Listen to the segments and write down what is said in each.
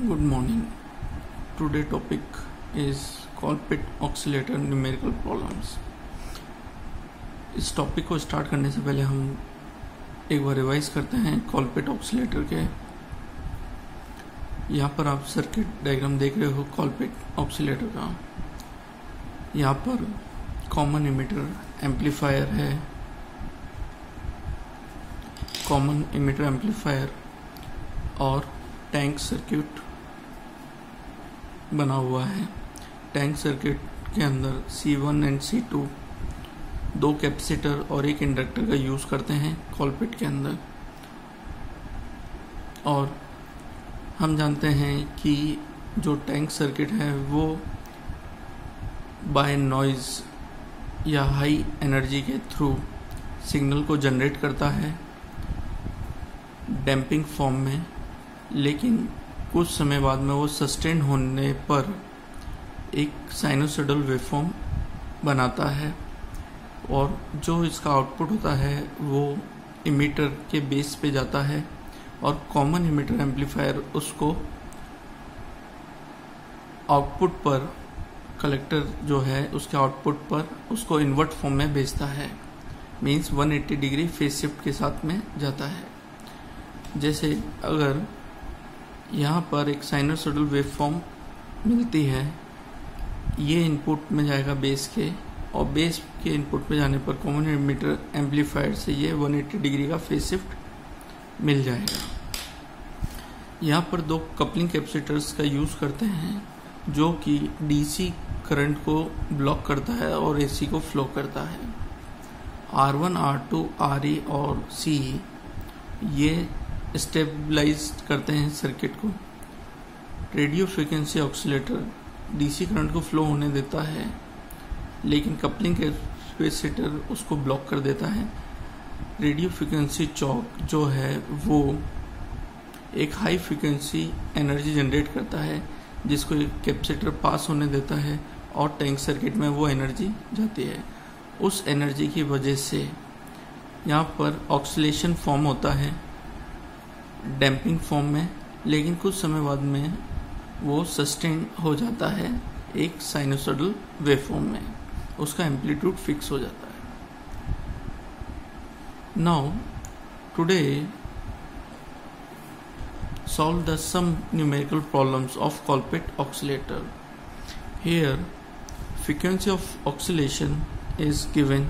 Good morning. Today topic is Colpit oscillator numerical problems. इस topic को start करने से पहले हम एक बार रिवाइज करते हैं कॉल्पिट ऑक्सीलेटर के। यहाँ पर आप सर्किट डायग्राम देख रहे हो कॉल्पिट ऑक्सीलेटर का। यहाँ पर कॉमन इमिटर एम्पलीफायर है, कॉमन इमिटर एम्पलीफायर और टैंक सर्किट बना हुआ है। टैंक सर्किट के अंदर C1 एंड C2 दो कैपेसिटर और एक इंडक्टर का यूज़ करते हैं कॉल्पिट के अंदर। और हम जानते हैं कि जो टैंक सर्किट है वो बाय नॉइज़ या हाई एनर्जी के थ्रू सिग्नल को जनरेट करता है डैम्पिंग फॉर्म में, लेकिन कुछ समय बाद में वो सस्टेन होने पर एक साइनोसॉइडल वेवफॉर्म बनाता है और जो इसका आउटपुट होता है वो इमीटर के बेस पे जाता है और कॉमन इमीटर एम्पलीफायर उसको आउटपुट पर, कलेक्टर जो है उसके आउटपुट पर उसको इन्वर्ट फॉर्म में भेजता है। मीन्स 180 डिग्री फेज शिफ्ट के साथ में जाता है। जैसे अगर यहाँ पर एक साइनोसॉइडल वेवफॉर्म मिलती है, ये इनपुट में जाएगा बेस के, और बेस के इनपुट में जाने पर कॉमन इमीटर एम्पलीफायर से ये 180 डिग्री का फेज शिफ्ट मिल जाएगा। यहाँ पर दो कपलिंग कैपेसिटर्स का यूज़ करते हैं जो कि डीसी करंट को ब्लॉक करता है और एसी को फ्लो करता है। R1, R2, RE और C ये स्टेबलाइज करते हैं सर्किट को। Radio frequency oscillator DC current को फ्लो होने देता है, लेकिन कपलिंग कैपेसिटर उसको ब्लॉक कर देता है। रेडियो फ्रीक्वेंसी चॉक जो है वो एक हाई फ्रीक्वेंसी एनर्जी जनरेट करता है जिसको एक कैपेसिटर पास होने देता है और टैंक सर्किट में वो एनर्जी जाती है। उस एनर्जी की वजह से यहाँ पर ऑक्सीलेशन फॉर्म होता है डैम्पिंग फॉर्म में, लेकिन कुछ समय बाद में वो सस्टेन हो जाता है एक साइनोसॉइडल वेवफॉर्म में, उसका एम्पलीट्यूड फिक्स हो जाता है। Now today solve the some numerical problems of Colpit oscillator. Here frequency of oscillation is given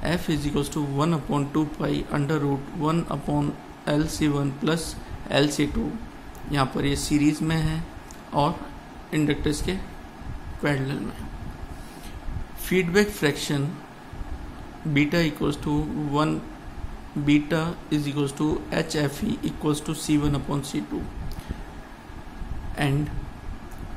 f is equals to 1 upon 2 pi under root 1 upon LC1 plus LC2। यहाँ पर ये series में है और inductors के पैरेलल में। Feedback fraction beta equals to 1, beta is equals to HFE equals to C1 upon C2 and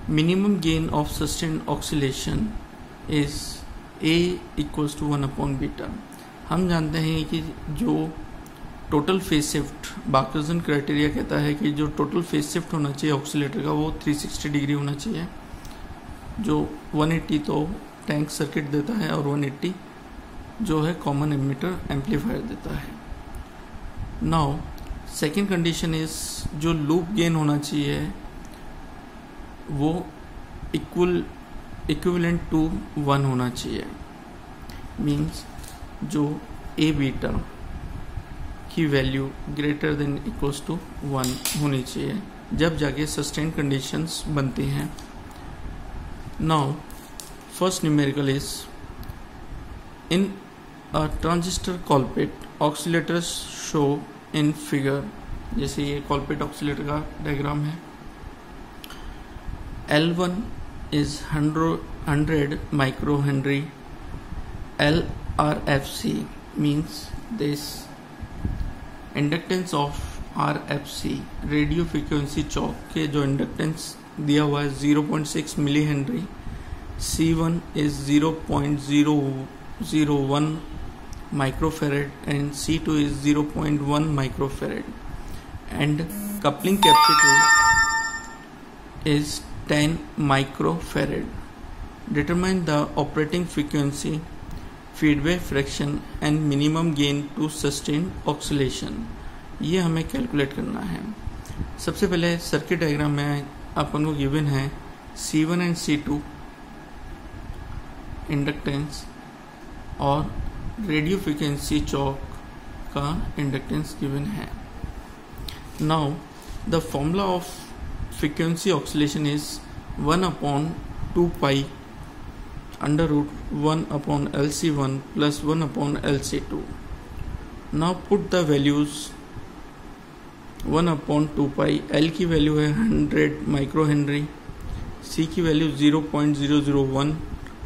minimum gain of sustained oscillation is A equals to 1 upon beta. हम जानते हैं कि जो टोटल फेज शिफ्ट बार्कलेसन क्राइटेरिया कहता है कि जो total phase shift होना चाहिए ऑक्सीलेटर का वो 360 डिग्री होना चाहिए। जो 180 तो टैंक सर्किट देता है और 180 जो है कॉमन इमीटर एम्पलीफायर देता है। नाउ सेकेंड कंडीशन इज जो लूप गेन होना चाहिए वो इक्विवेलेंट टू 1 होना चाहिए। मीन्स जो ए बीटा की value greater than equals to 1 होनी चाहिए, जब जाके सस्टेन कंडीशंस बनती हैं। Now first numerical is in a transistor Colpit oscillators show in figure। जैसे ये Colpit oscillator का डायग्राम है। L1 is 100 microhenry LRFC means this inductance of RFC radio frequency choke के जो इंडक्टेंस दिया हुआ है 0.6 milli henry. C1 is 0.001 microfarad and C2 is 0.1 microfarad and coupling capacitor is 10 microfarad. Determine the operating frequency, feedback fraction and minimum gain to sustain oscillation। ये हमें calculate करना है। सबसे पहले सर्किट डायग्राम में अपन को गिवन है C1 एंड C2 इंडक्टेंस और रेडियो फ्रिक्वेंसी चौक का इंडक्टेंस गिवन है। Now the formula of frequency oscillation is 1/2 pi √1 upon LC1 plus 1 upon LC2. Now put the values 1/2 pi, L की वैल्यू है 100 micro Henry, C की value 0.001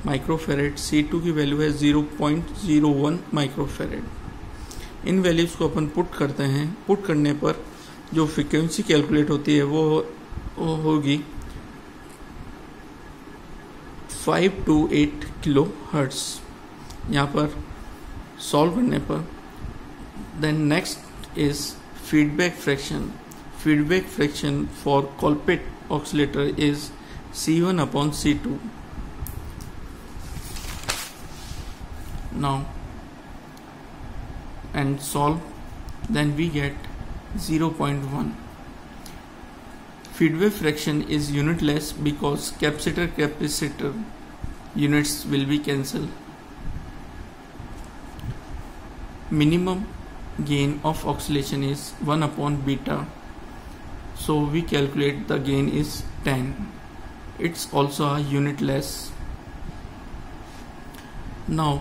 microfarad, C2 की value है 0.01 microfarad. इन values को अपन put करते हैं। Put करने पर जो फ्रीक्वेंसी कैलकुलेट होती है वो होगी 5 to 8 किलो हर्ट्स। यहाँ पर सॉल्व करने पर then next is feedback fraction. Feedback fraction for Colpitts oscillator is C1/C2। Now and solve, then we get 0.1. Feedback fraction is unitless because capacitor units will be cancelled. Minimum gain of oscillation is 1/beta, so we calculate the gain is 10. It's also a unitless. Now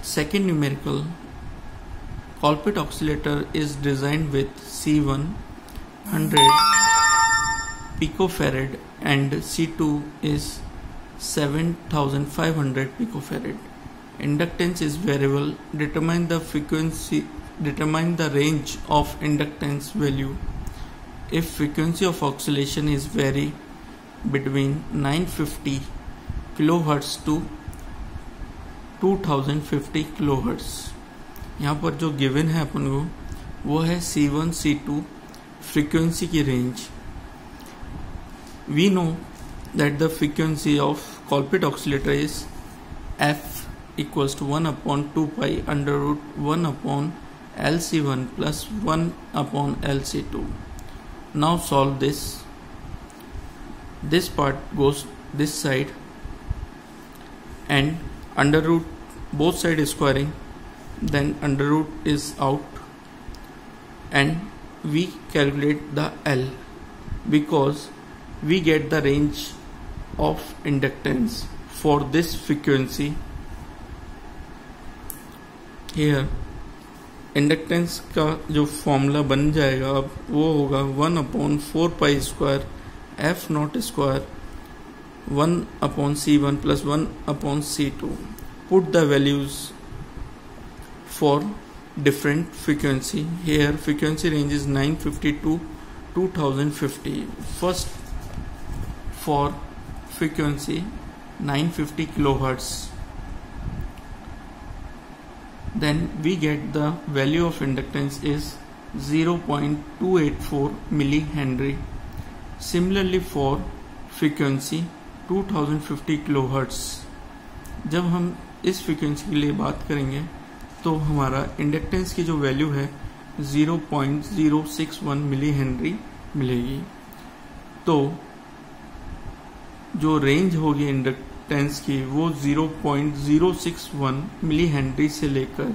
second numerical, Colpit oscillator is designed with C1 100 picofarad and C2 is 7500 picofarad. Inductance is variable. Determine the frequency, determine the range of inductance value. If frequency of oscillation is vary between 950 kilohertz to 2050 kilohertz. यहाँ पर जो given है अपन को वो है C1 C2 frequency की रेंज। We know that the frequency of Colpitts oscillator is F equals to 1/2 pi √1 upon LC1 plus 1 upon LC2. Now solve this. This part goes this side and under root both side is squaring, then under root is out and we calculate the L because we get the range of inductance for this frequency. Here inductance का जो formula बन जाएगा अब वो होगा 1/4 pi square F not square 1/C1 plus 1/C2. Put the values for different frequency. Here frequency range is 950 to 2050. First for frequency 950 kilohertz, then we get the value of inductance is 0.284 millihenry. Similarly for frequency 2050 kilohertz, जब हम इस frequency के लिए बात करेंगे तो हमारा inductance की जो वैल्यू है 0.061 मिली हेनरी मिलेगी। तो जो रेंज होगी इंडक्टेंस की वो 0.061 मिली हेनरी से लेकर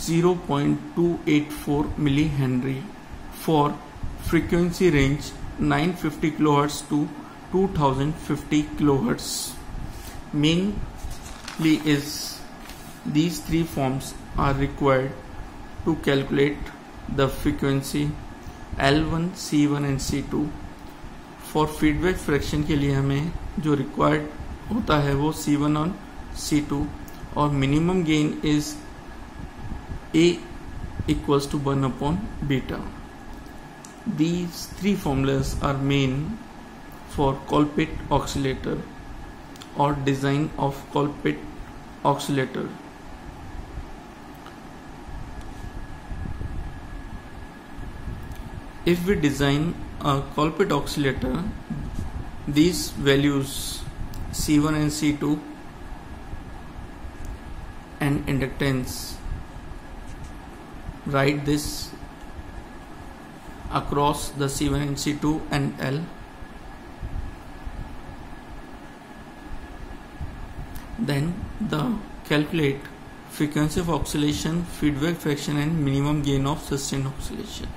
0.284 milli henry for frequency range 950 kilohertz to 2050 kilohertz. Mainly is these three forms are required to calculate the frequency L1, C1 and C2. For feedback fraction के लिए हमें जो required होता है वो C1 और C2 और minimum gain is A equals to 1/beta. These three formulas are main for Colpit oscillator or design of Colpit oscillator. If we design a Colpit oscillator, these values C1 and C2 and inductance, write this across the C1 and C2 and L. Then the calculate frequency of oscillation, feedback fraction and minimum gain of sustained oscillation.